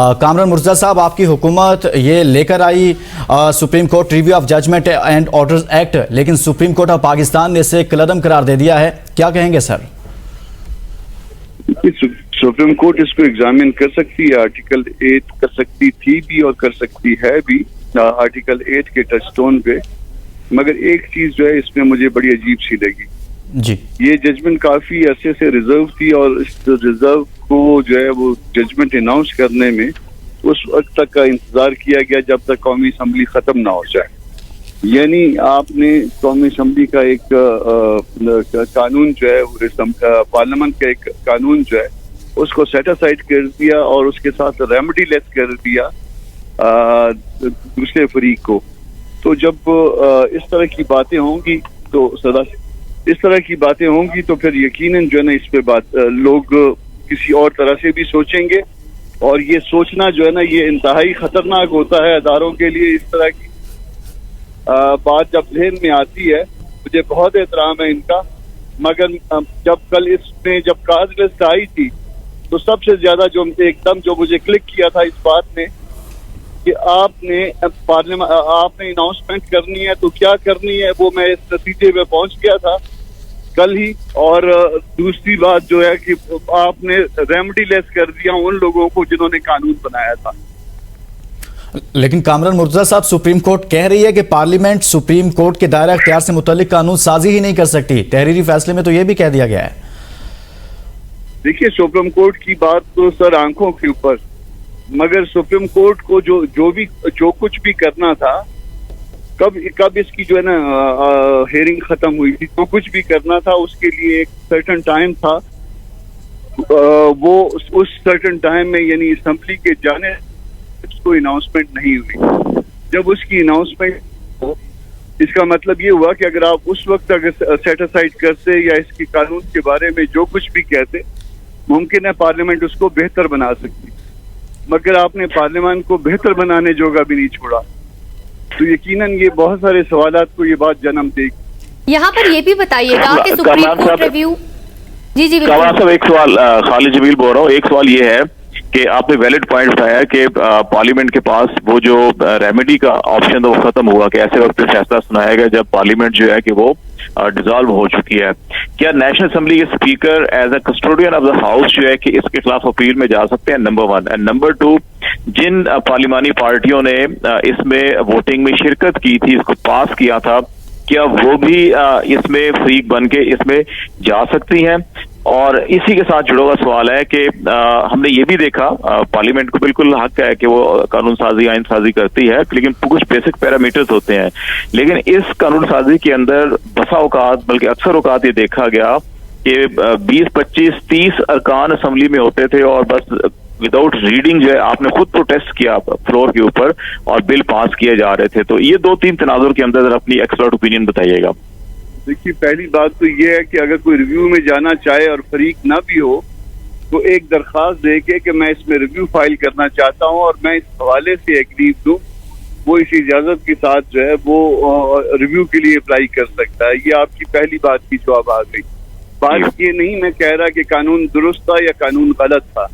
कामरान मुर्तज़ा साहब, आपकी हुकूमत ये लेकर आई supreme court review of judgment and orders act, लेकिन सुप्रीम कोर्ट ऑफ पाकिस्तान ने इसे कलअदम करार दे दिया है। क्या कहेंगे सर? सुप्रीम कोर्ट इसको एग्जामिन कर सकती है, आर्टिकल 8 कर सकती थी भी और कर सकती है भी आर्टिकल 8 के टचस्टोन पे। मगर एक चीज जो है इसमें मुझे बड़ी अजीब सी लगी जी। ये जजमेंट काफी अरसे से रिजर्व थी और इस रिजर्व को जो है वो जजमेंट अनाउंस करने में उस वक्त तक का इंतजार किया गया जब तक कौमी असम्बली खत्म ना हो जाए। यानी आपने कौमी असम्बली का एक कानून जो है पार्लियामेंट का एक कानून जो है उसको सेट असाइड कर दिया और उसके साथ रेमेडी लेस कर दिया दूसरे फरीक को। तो जब इस तरह की बातें होंगी तो फिर यकीनन जो है ना इस पे बात लोग किसी और तरह से भी सोचेंगे और ये सोचना जो है ना ये इंतहाई खतरनाक होता है अदारों के लिए। इस तरह की बात जब जहन में आती है, मुझे बहुत एहतराम है इनका, मगर जब कल इसमें जब काज लिस्ट आई थी तो सबसे ज्यादा जो एकदम जो मुझे क्लिक किया था इस बात ने कि आपने पार्लियामेंट आपने अनाउंसमेंट करनी है तो क्या करनी है, वो मैं इस नतीजे पे पहुंच गया था कल ही। और दूसरी बात जो है कि आपने रेमेडी लेस कर दिया उन लोगों को जिन्होंने कानून बनाया था। लेकिन कामरान मुर्तज़ा साहब, सुप्रीम कोर्ट कह रही है कि पार्लियामेंट सुप्रीम कोर्ट के दायरा इख्तियार से मुतल्लिक कानून साजी ही नहीं कर सकती। तहरीरी फैसले में तो यह भी कह दिया गया है। देखिए, सुप्रीम कोर्ट की बात तो सर आंखों के ऊपर, मगर सुप्रीम कोर्ट को जो कुछ भी करना था, कब इसकी जो है ना हेयरिंग खत्म हुई थी, तो कुछ भी करना था उसके लिए एक सर्टेन टाइम था। वो उस सर्टेन टाइम में यानी असेंबली के जाने उसको अनाउंसमेंट नहीं हुई। जब उसकी अनाउंसमेंट हो, इसका मतलब ये हुआ कि अगर आप उस वक्त अगर सेट असाइड करते या इसके कानून के बारे में जो कुछ भी कहते, मुमकिन है पार्लियामेंट उसको बेहतर बना सकती, मगर आपने पार्लियामेंट को बेहतर बनाने जोगा भी नहीं छोड़ा। तो यकीनन ये बहुत सारे सवालात को ये बात जन्म देगी। यहाँ पर ये भी बताइएगा कि सुप्रीम कोर्ट रिव्यू जी कामरान साहब, एक सवाल खालिद जमील बोल रहा हूँ। एक सवाल ये है कि आपने वैलिड पॉइंट उठाया कि पार्लियामेंट के पास वो जो रेमेडी का ऑप्शन था वो खत्म हुआ कि ऐसे वक्त पे फैसला सुनाया गया जब पार्लियामेंट जो है कि वो डिसॉल्व हो चुकी है। क्या नेशनल असेंबली के speaker as a custodian of the house जो है कि इसके खिलाफ अपील में जा सकते हैं? नंबर 1 एंड नंबर 2, जिन पार्लियामानी पार्टियों ने इसमें वोटिंग में शिरकत की थी, इसको पास किया था, क्या वो भी इसमें फ्रीक बन के इसमें जा सकती हैं? और इसी के साथ जुड़ा हुआ सवाल है कि हमने ये भी देखा पार्लियामेंट को बिल्कुल हक है कि वो कानून साजी आइन साजी करती है, लेकिन कुछ बेसिक पैरामीटर्स होते हैं। लेकिन इस कानून साजी के अंदर बसा औकात, बल्कि अक्सर औकात ये देखा गया कि 20, 25, 30 अरकान असेंबली में होते थे और बस विदाउट रीडिंग जो है आपने खुद प्रोटेस्ट किया फ्लोर के ऊपर और बिल पास किए जा रहे थे। तो ये 2-3 तनाजुर के अंदर अपनी एक्सपर्ट ओपिनियन बताइएगा। देखिए, पहली बात तो ये है कि अगर कोई रिव्यू में जाना चाहे और फरीक ना भी हो तो एक दरखास्त दे के मैं इसमें रिव्यू फाइल करना चाहता हूं और मैं इस हवाले से एग्री दूं, वो इस इजाजत के साथ जो है वो रिव्यू के लिए अप्लाई कर सकता है। ये आपकी पहली बात की जवाब आ गई। बात ये नहीं मैं कह रहा कि कानून दुरुस्त था या कानून गलत था।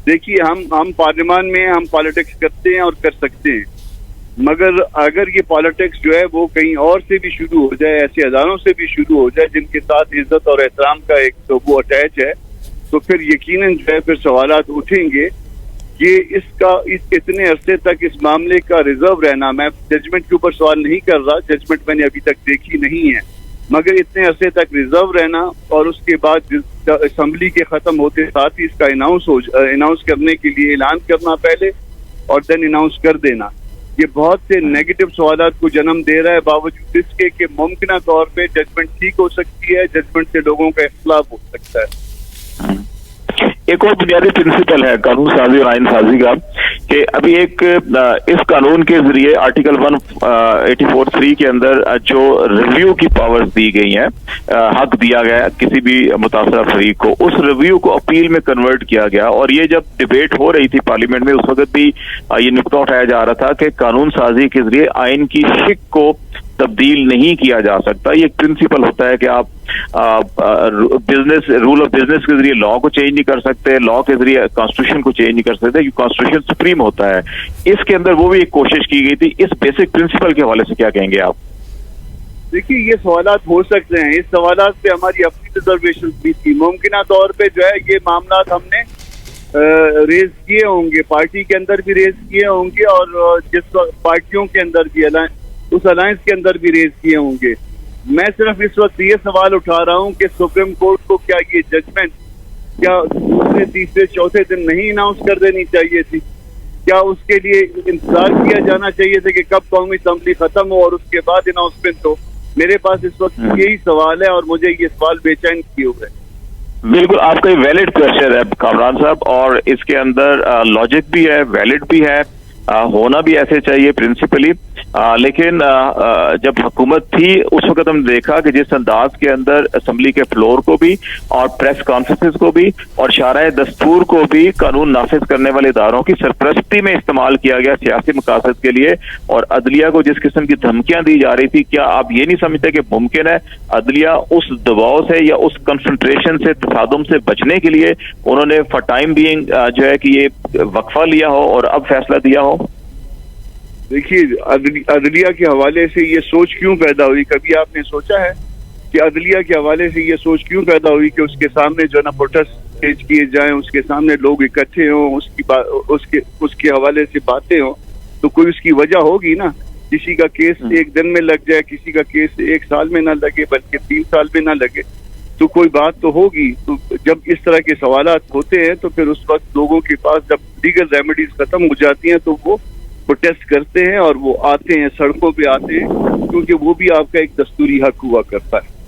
देखिए, हम पार्लियामान में हम पॉलिटिक्स करते हैं और कर सकते हैं, मगर अगर ये पॉलिटिक्स जो है वो कहीं और से भी शुरू हो जाए, ऐसे अदारों से भी शुरू हो जाए जिनके साथ इज्जत और एहतराम का एक तो वो अटैच है, तो फिर यकीनन जो है फिर सवालात उठेंगे। ये इतने अरसे तक इस मामले का रिजर्व रहना, मैं जजमेंट के ऊपर सवाल नहीं कर रहा, जजमेंट मैंने अभी तक देखी नहीं है, मगर इतने अरसे तक रिजर्व रहना और उसके बाद असेंबली के खत्म होते साथ ही इसका अनाउंस करने के लिए ऐलान करना पहले और देन अनाउंस कर देना, ये बहुत से नेगेटिव सवालात को जन्म दे रहा है। बावजूद इसके कि मुमकिन तौर पे जजमेंट ठीक हो सकती है, जजमेंट से लोगों का इख्तिलाफ हो सकता है। एक और बुनियादी प्रिंसिपल है कानून साजी और आइन साजी का कि अभी एक इस कानून के जरिए आर्टिकल 184(3) के अंदर जो रिव्यू की पावर्स दी गई हैं, हक दिया गया किसी भी मुतासरा फरीक को, उस रिव्यू को अपील में कन्वर्ट किया गया। और ये जब डिबेट हो रही थी पार्लियामेंट में, उस वक्त भी ये नुकता उठाया जा रहा था कि कानून साजी के जरिए आइन की शिक को तब्दील नहीं किया जा सकता। ये एक प्रिंसिपल होता है कि आप बिजनेस रूल ऑफ बिजनेस के जरिए लॉ को चेंज नहीं कर सकते, लॉ के जरिए कॉन्स्टिट्यूशन को चेंज नहीं कर सकते, क्योंकि कॉन्स्टिट्यूशन सुप्रीम होता है। इसके अंदर वो भी एक कोशिश की गई थी। इस बेसिक प्रिंसिपल के हवाले से क्या कहेंगे आप? देखिए, ये सवालात हो सकते हैं, इस सवालात पे हमारी अपनी रिजर्वेशन भी थी। मुमकिन तौर पे जो है ये मामला हमने रेज किए होंगे, पार्टी के अंदर भी रेज किए होंगे और जिस पार्टियों के अंदर भी उस अलायंस के अंदर भी रेज किए होंगे। मैं सिर्फ इस वक्त ये सवाल उठा रहा हूँ कि सुप्रीम कोर्ट को क्या ये जजमेंट क्या दूसरे तीसरे चौथे दिन नहीं अनाउंस कर देनी चाहिए थी? क्या उसके लिए इंतजार किया जाना चाहिए था कि कब कौमी असम्बली खत्म हो और उसके बाद अनाउंसमेंट हो? मेरे पास इस वक्त यही सवाल है और मुझे ये सवाल बेचैन किए हुए। बिल्कुल, आपका ये वैलिड क्वेश्चन है कामरान साहब, और इसके अंदर लॉजिक भी है, वैलिड भी है, होना भी ऐसे चाहिए प्रिंसिपली। लेकिन जब हुकूमत थी उस वक्त हमने देखा कि जिस अंदाज के अंदर असम्बली के फ्लोर को भी और प्रेस कॉन्फ्रेंसेस को भी और शाराए दस्तूर को भी कानून नाफिज करने वाले इदारों की सरपरस्ती में इस्तेमाल किया गया सियासी मकासद के लिए, और अदलिया को जिस किस्म की धमकियां दी जा रही थी, क्या आप ये नहीं समझते कि मुमकिन है अदलिया उस दबाव से या उस कंसंट्रेशन से, तसादुम से बचने के लिए उन्होंने फॉर टाइम बीइंग जो है कि ये वक्फा लिया हो और अब फैसला दिया हो? देखिए, अदलिया के हवाले से ये सोच क्यों पैदा हुई? कभी आपने सोचा है कि अदलिया के हवाले से ये सोच क्यों पैदा हुई कि उसके सामने जो है ना प्रोटेस्ट स्टेज किए जाएं, उसके सामने लोग इकट्ठे हों, उसके हवाले से बातें हों? तो कोई उसकी वजह होगी ना। किसी का केस एक दिन में लग जाए, किसी का केस 1 साल में ना लगे बल्कि 3 साल में ना लगे, तो कोई बात तो होगी। तो जब इस तरह के सवालात होते हैं तो फिर उस वक्त लोगों के पास जब लीगल रेमेडीज खत्म हो जाती हैं तो वो प्रोटेस्ट करते हैं और वो आते हैं, सड़कों पे आते हैं, क्योंकि वो भी आपका एक दस्तूरी हक हुआ करता है।